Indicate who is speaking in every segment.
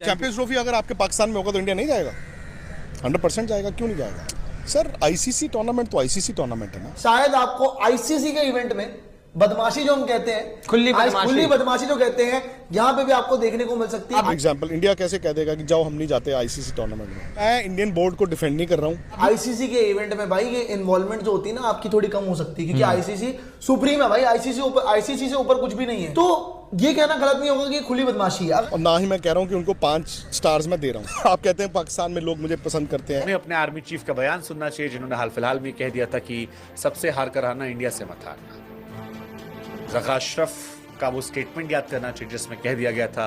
Speaker 1: Champions trophy अगर आपके पाकिस्तान में होगा तो इंडिया नहीं जाएगा? 100% जाएगा। क्यों नहीं जाएगा सर? आईसीसी टूर्नामेंट तो आईसीसी टूर्नामेंट है ना।
Speaker 2: शायद आपको आईसीसी के इवेंट में बदमाशी जो हम कहते हैं, खुली बदमाशी जो कहते हैं, यहाँ पे भी आपको देखने को मिल सकती है।
Speaker 1: फॉर एग्जांपल इंडिया कैसे कह देगा कि जाओ हम नहीं जाते आईसीसी टूर्नामेंट में? मैं इंडियन बोर्ड को डिफेंड नहीं कर रहा हूँ।
Speaker 2: आईसीसी के इवेंट में भाई ये इन्वॉल्वमेंट जो होती है ना आपकी थोड़ी कम हो सकती है, क्योंकि आईसीसी सुप्रीम है भाई। आईसीसी से ऊपर कुछ भी नहीं है। तो ये कहना गलत नहीं होगा कि खुली बदमाशी है।
Speaker 1: और ना ही मैं कह रहा हूँ कि उनको 5 स्टार्स में दे रहा हूँ। आप कहते हैं पाकिस्तान में लोग मुझे पसंद करते हैं।
Speaker 3: हमें अपने आर्मी चीफ का बयान सुनना चाहिए, जिन्होंने हाल फिलहाल में कह दिया था कि सबसे हार कर आना, इंडिया से मत हारना। ज़का अशरफ का वो स्टेटमेंट याद करना चाहिए जिसमें कह दिया गया था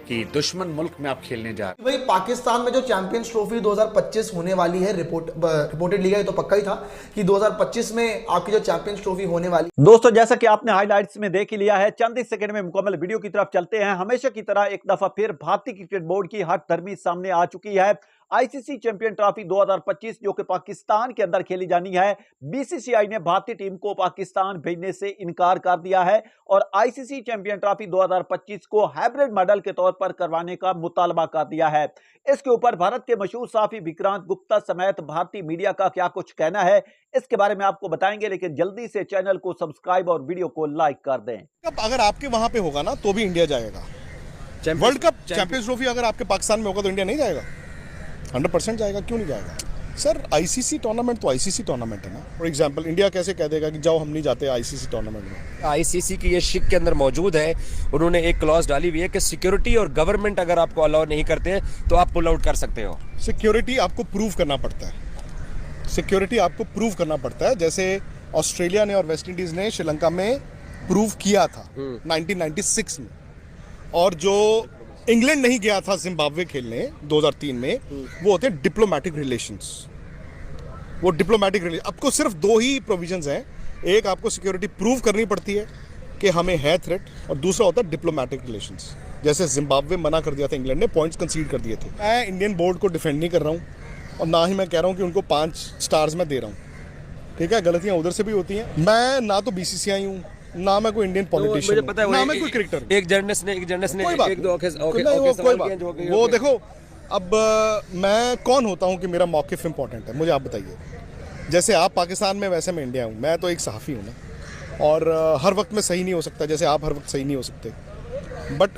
Speaker 3: कि दुश्मन मुल्क में आप खेलने जा रहे हैं।
Speaker 2: भाई पाकिस्तान में जो चैंपियंस ट्रॉफी 2025 होने वाली है, रिपोर्टेड लिया है तो पक्का ही था कि 2025 में आपकी जो चैंपियंस ट्रॉफी होने वाली।
Speaker 4: दोस्तों जैसा कि आपने हाइलाइट्स में देख ही लिया है, चंद ही सेकंड में मुकम्मल वीडियो की तरफ चलते हैं। हमेशा की तरह एक दफा फिर भारतीय क्रिकेट बोर्ड की हट धर्मी सामने आ चुकी है। आईसीसी चैंपियन ट्रॉफी 2025 जो कि पाकिस्तान के अंदर खेली जानी है, बीसीसीआई ने भारतीय टीम को पाकिस्तान भेजने से इनकार कर दिया है और आईसीसी चैंपियन ट्रॉफी 2025 को हाइब्रिड मॉडल के तौर पर करवाने का मुतालबा कर दिया है। इसके ऊपर भारत के मशहूर सहाफी विक्रांत गुप्ता समेत भारतीय मीडिया का क्या कुछ कहना है, इसके बारे में आपको बताएंगे, लेकिन जल्दी से चैनल को सब्सक्राइब और वीडियो को लाइक कर दें।
Speaker 1: अगर आपके वहां पे होगा ना तो भी इंडिया जाएगा। वर्ल्ड कप चैंपियंस ट्रॉफी अगर आपके पाकिस्तान में होगा तो इंडिया नहीं जाएगा? 100% जाएगा। क्यों नहीं जाएगा सर? आईसीसी टूर्नामेंट तो आईसीसी टूर्नामेंट है ना। फॉर एग्जांपल इंडिया कैसे कह देगा कि जाओ हम नहीं जाते आईसीसी टूर्नामेंट में?
Speaker 5: आईसीसी की ये शिक के अंदर मौजूद है। उन्होंने एक क्लॉज डाली हुई है कि सिक्योरिटी और गवर्नमेंट अगर आपको अलाउ नहीं करते तो आप पुल आउट कर सकते हो।
Speaker 1: सिक्योरिटी आपको प्रूव करना पड़ता है। सिक्योरिटी आपको प्रूव करना पड़ता है, जैसे ऑस्ट्रेलिया ने और वेस्ट इंडीज ने श्रीलंका में प्रूव किया था 1996 में। और जो इंग्लैंड नहीं गया था जिम्बाब्वे खेलने 2003 में, वो होते हैं डिप्लोमेटिक रिलेशंस। वो डिप्लोमेटिक रिलेशन, आपको सिर्फ 2 ही प्रोविजंस हैं। एक आपको सिक्योरिटी प्रूव करनी पड़ती है कि हमें है थ्रेट, और दूसरा होता है डिप्लोमेटिक रिलेशंस। जैसे जिम्बाब्वे मना कर दिया था इंग्लैंड ने, पॉइंट्स कंसीड कर दिए थे। मैं इंडियन बोर्ड को डिफेंड नहीं कर रहा हूँ और ना ही मैं कह रहा हूँ कि उनको 5 स्टार्स में दे रहा हूँ। ठीक है, गलतियाँ उधर से भी होती हैं। मैं ना तो बीसीसीआई हूँ, ना मैं कोई इंडियन पॉलिटिशियन, ना मैं कोई क्रिकेटर।
Speaker 5: एक जर्नलिस्ट ने एक दो
Speaker 1: वो देखो, अब मैं कौन होता हूँ कि मेरा मौक़िफ़ इंपॉर्टेंट है? मुझे आप बताइए। जैसे आप पाकिस्तान में, वैसे मैं इंडिया हूँ। मैं तो एक सहाफ़ी हूँ ना, और हर वक्त में सही नहीं हो सकता, जैसे आप हर वक्त सही नहीं हो सकते। बट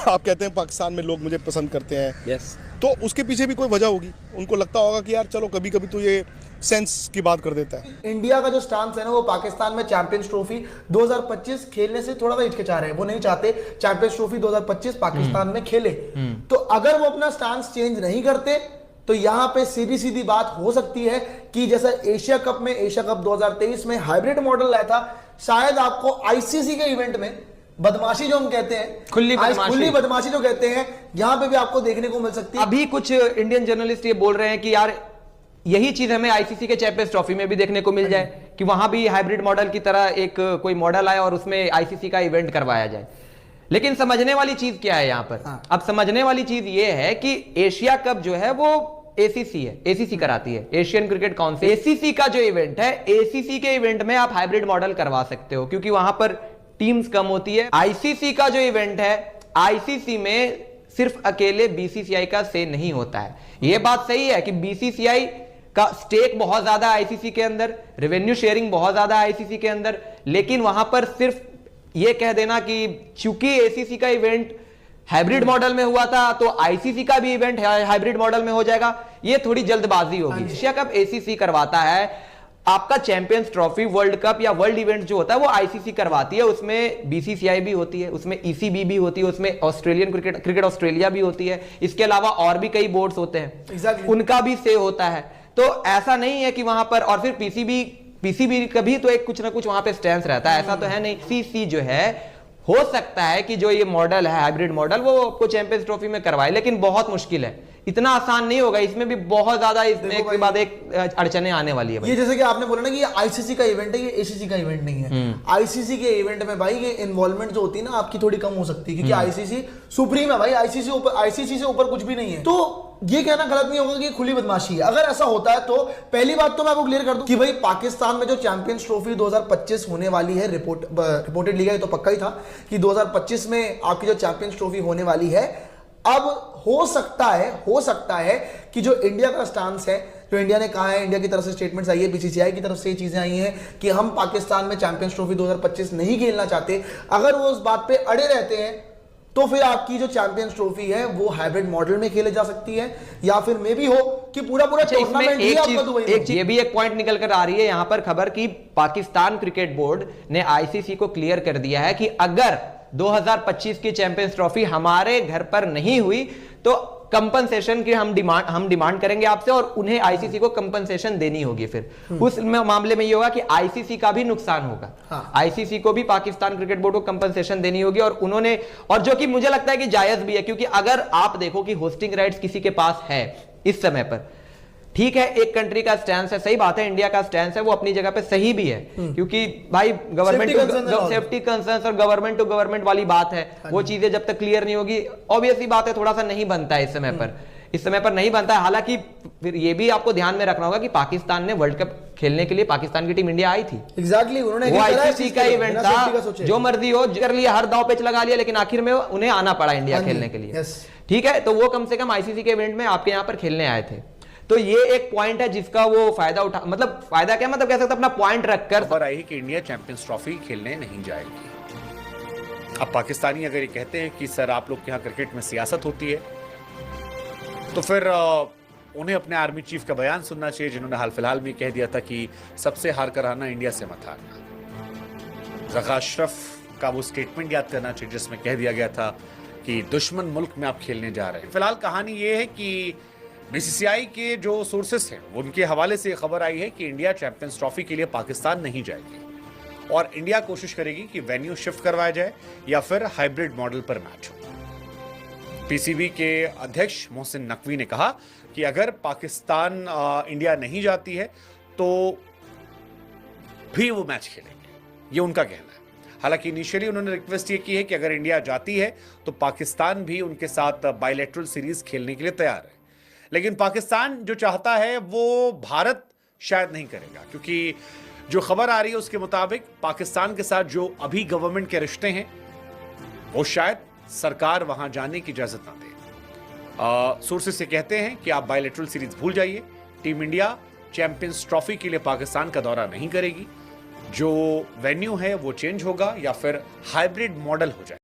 Speaker 1: आप कहते हैं पाकिस्तान में लोग मुझे पसंद करते हैं, तो उसके पीछे भी कोई वजह होगी। उनको लगता होगा कि यार चलो कभी कभी तो ये सेंस की बात कर देता है।
Speaker 2: इंडिया का जो स्टांस है ना, वो पाकिस्तान में चैंपियंस ट्रॉफी 2025 खेलने से थोड़ा सा हिचकिचा रहे हैं। वो नहीं चाहते चैंपियंस ट्रॉफी 2025 पाकिस्तान में खेले। तो अगर वो अपना स्टांस चेंज नहीं करते तो यहां पे सीधी सीधी बात हो सकती है कि जैसा एशिया कप 2023 में हाइब्रिड मॉडल लाया था, शायद आपको आईसीसी के इवेंट में बदमाशी जो हम कहते हैं, खुली बदमाशी जो कहते हैं, यहां पे भी आपको देखने को मिल सकती है।
Speaker 6: अभी कुछ इंडियन जर्नलिस्ट ये बोल रहे हैं कि यार यही चीज हमें आईसीसी के चैंपियंस ट्रॉफी में भी देखने को मिल जाए कि वहां भी हाइब्रिड मॉडल की तरह एक कोई मॉडल आए और उसमें आईसीसी का इवेंट करवाया जाए। लेकिन समझने वाली चीज क्या है यहां पर? अब समझने वाली चीज ये है कि एशिया कप जो है वो एसीसी है, एसीसी कराती है, एशियन क्रिकेट काउंसिल। एसीसी का जो इवेंट है, एसीसी के इवेंट में आप हाइब्रिड मॉडल करवा सकते हो क्योंकि वहां पर टीम्स कम होती है। आईसीसी का जो इवेंट है, आईसीसी में सिर्फ अकेले बीसीसीआई का से नहीं होता है। यह बात सही है कि बीसीसीआई का स्टेक बहुत ज्यादा है आईसीसी के अंदर, रेवेन्यू शेयरिंग बहुत ज्यादा है आईसीसी के अंदर, लेकिन वहां पर सिर्फ यह कह देना कि चूंकि एसीसी का इवेंट हाइब्रिड मॉडल में हुआ था तो आईसीसी का भी इवेंट हाइब्रिड मॉडल में हो जाएगा, यह थोड़ी जल्दबाजी होगी। एशिया कप एसीसी करवाता है, आपका चैंपियंस ट्रॉफी, वर्ल्ड कप या वर्ल्ड इवेंट जो होता है वो आईसीसी करवाती है। उसमें बीसीसीआई भी होती है, उसमें ईसीबी भी होती है, उसमें ऑस्ट्रेलियन क्रिकेट ऑस्ट्रेलिया भी होती है। इसके अलावा और भी कई बोर्ड्स होते हैं, उनका भी से होता है। तो ऐसा नहीं है कि वहां पर, और फिर पीसीबी का भी तो एक कुछ ना कुछ वहां पे स्टैंस रहता है, ऐसा तो है नहीं। सीसी जो है, हो सकता है कि जो ये मॉडल है हाइब्रिड मॉडल, वो आपको चैंपियंस ट्रॉफी में करवाए, लेकिन बहुत मुश्किल है, इतना आसान नहीं होगा। इसमें भी बहुत ज्यादा इसमें एक के बाद एक अड़चने आने वाली है।
Speaker 2: ये जैसे कि आपने बोला ना कि ये आईसीसी का इवेंट है, ये एसीसी का इवेंट नहीं है। आईसीसी के इवेंट में भाई ये इन्वॉल्वमेंट जो होती है ना आपकी थोड़ी कम हो सकती है, क्योंकि आईसीसी सुप्रीम है भाई। आईसीसी से ऊपर कुछ भी नहीं है। तो ये कहना गलत नहीं होगा कि खुली बदमाशी है। अगर ऐसा होता है तो पहली बात तो मैं आपको क्लियर कर दूं कि भाई पाकिस्तान में जो चैंपियंस ट्रॉफी 2025 होने वाली है, रिपोर्टेड लिया है तो पक्का ही था कि 2025 में आपकी जो चैंपियंस ट्रॉफी होने वाली है, अब हो सकता है कि जो इंडिया का स्टांस है, जो इंडिया ने कहा है, इंडिया की तरफ से स्टेटमेंट्स आई है, बीसीसीआई की तरफ से ये चीजें आई हैं कि हम पाकिस्तान में चैंपियंस ट्रॉफी 2025 नहीं खेलना चाहते, अगर वो उस बात पे अड़े रहते हैं तो फिर आपकी जो चैंपियंस ट्रॉफी है वो हाइब्रिड मॉडल में खेले जा सकती है, या फिर मे भी हो कि पूरा टूर्नामेंट ही आपका दुबई में।
Speaker 6: ये भी एक पॉइंट निकल कर आ रही है यहां पर खबर की पाकिस्तान क्रिकेट बोर्ड ने आईसीसी को क्लियर कर दिया है कि अगर 2025 की चैंपियंस ट्रॉफी हमारे घर पर नहीं हुई तो कंपनसेशन की हम डिमांड करेंगे आपसे, और उन्हें आईसीसी को कंपनसेशन देनी होगी। फिर उस मामले में ये होगा कि आईसीसी का भी नुकसान होगा।
Speaker 2: हाँ।
Speaker 6: आईसीसी को भी पाकिस्तान क्रिकेट बोर्ड को कंपनसेशन देनी होगी, और जो कि मुझे लगता है कि जायज भी है, क्योंकि अगर आप देखो कि होस्टिंग राइट्स किसी के पास है इस समय पर, ठीक है एक कंट्री का स्टैंड है, सही बात है, इंडिया का स्टैंड है वो अपनी जगह पे सही भी है, क्योंकि भाई गवर्नमेंट सेफ्टी कंसर्न्स और गवर्नमेंट टू गवर्नमेंट वाली बात है, वो चीजें जब तक क्लियर नहीं होगी ऑब्वियसली बात है थोड़ा सा नहीं बनता है इस समय पर नहीं बनता है। हालांकि फिर ये भी आपको ध्यान में रखना होगा कि पाकिस्तान ने वर्ल्ड कप खेलने के लिए पाकिस्तान की टीम इंडिया आई थी,
Speaker 2: एग्जैक्टली उन्होंने
Speaker 6: वो आईसीसी का इवेंट था, जो मर्जी हो कर लिया, हर दांव पेच लगा लिया, लेकिन आखिर में उन्हें आना पड़ा इंडिया खेलने के लिए। ठीक है, तो वो कम से कम आईसीसी के इवेंट में आपके यहाँ पर खेलने आए थे, तो ये एक पॉइंट है जिसका वो फायदा उठा, मतलब फायदा क्या, मतलब कह सकते अपना पॉइंट रखकर
Speaker 3: खबर आई कि इंडिया चैंपियंस ट्रॉफी खेलने नहीं जाएगी। अब पाकिस्तानी अगर ये कहते हैं कि सर आप लोग के यहाँ क्रिकेट में सियासत होती है, तो फिर उन्हें अपने आर्मी चीफ का बयान सुनना चाहिए, जिन्होंने हाल फिलहाल में कह दिया था कि सबसे हार कर आना इंडिया से मत हारना। रज़ा अशरफ का वो स्टेटमेंट याद करना चाहिए जिसमें कह दिया गया था कि दुश्मन मुल्क में आप खेलने जा रहे हैं। फिलहाल कहानी ये है कि बीसीसीआई के जो सोर्सेस हैं उनके हवाले से खबर आई है कि इंडिया चैंपियंस ट्रॉफी के लिए पाकिस्तान नहीं जाएगी और इंडिया कोशिश करेगी कि वेन्यू शिफ्ट करवाया जाए या फिर हाइब्रिड मॉडल पर मैच हो। पीसीबी के अध्यक्ष मोहसिन नकवी ने कहा कि अगर पाकिस्तान इंडिया नहीं जाती है तो भी वो मैच खेलेंगे, ये उनका कहना है। हालांकि इनिशियली उन्होंने रिक्वेस्ट ये की है कि अगर इंडिया जाती है तो पाकिस्तान भी उनके साथ बायलैटरल सीरीज खेलने के लिए तैयार है, लेकिन पाकिस्तान जो चाहता है वो भारत शायद नहीं करेगा, क्योंकि जो खबर आ रही है उसके मुताबिक पाकिस्तान के साथ जो अभी गवर्नमेंट के रिश्ते हैं वो शायद सरकार वहां जाने की इजाजत ना दे। सोर्सेस से कहते हैं कि आप बायलैटरल सीरीज भूल जाइए, टीम इंडिया चैंपियंस ट्रॉफी के लिए पाकिस्तान का दौरा नहीं करेगी, जो वेन्यू है वो चेंज होगा या फिर हाइब्रिड मॉडल हो जाए।